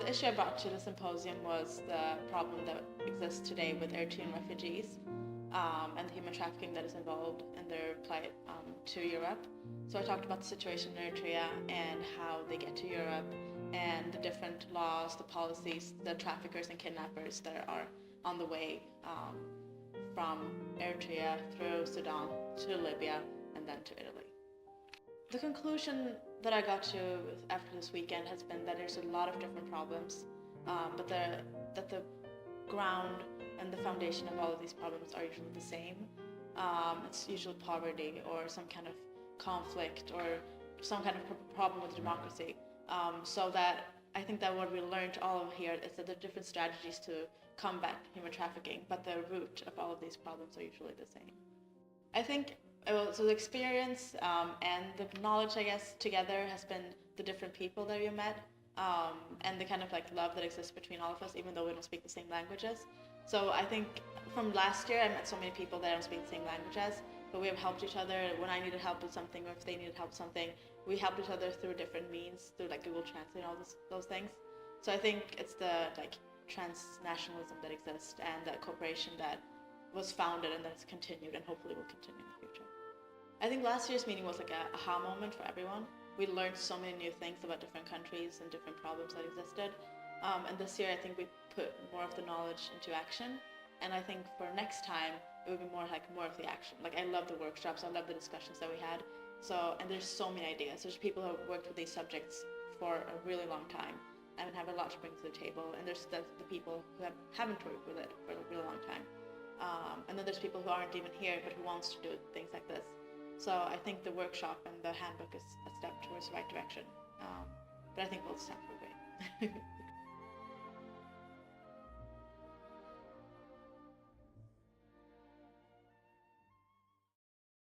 The issue I brought to the symposium was the problem that exists today with Eritrean refugees and the human trafficking that is involved in their plight to Europe. So I talked about the situation in Eritrea and how they get to Europe and the different laws, the policies, the traffickers and kidnappers that are on the way from Eritrea through Sudan to Libya and then to Italy. The conclusion that I got to after this weekend has been that there's a lot of different problems, but that the ground and the foundation of all of these problems are usually the same. It's usually poverty or some kind of conflict or some kind of problem with democracy. So that I think that what we learned all of here is that there are different strategies to combat human trafficking, but the root of all of these problems are usually the same. I think so the experience and the knowledge, I guess, together has been the different people that we met and the kind of like love that exists between all of us, even though we don't speak the same languages. So I think from last year, I met so many people that don't speak the same language as, but we have helped each other when I needed help with something or if they needed help with something. We helped each other through different means, through like Google Translate and all those things. So I think it's the like transnationalism that exists and that cooperation that was founded and that's continued and hopefully will continue in the future. I think last year's meeting was like a aha moment for everyone. We learned so many new things about different countries and different problems that existed. And this year I think we put more of the knowledge into action. And I think for next time, it would be more of the action. Like I love the workshops, I love the discussions that we had. So, and there's so many ideas. There's people who have worked with these subjects for a really long time and have a lot to bring to the table. And there's the people who haven't worked with it for a really long time. And then there's people who aren't even here, but who wants to do things like this. So I think the workshop and the handbook is a step towards the right direction. But I think both steps were great.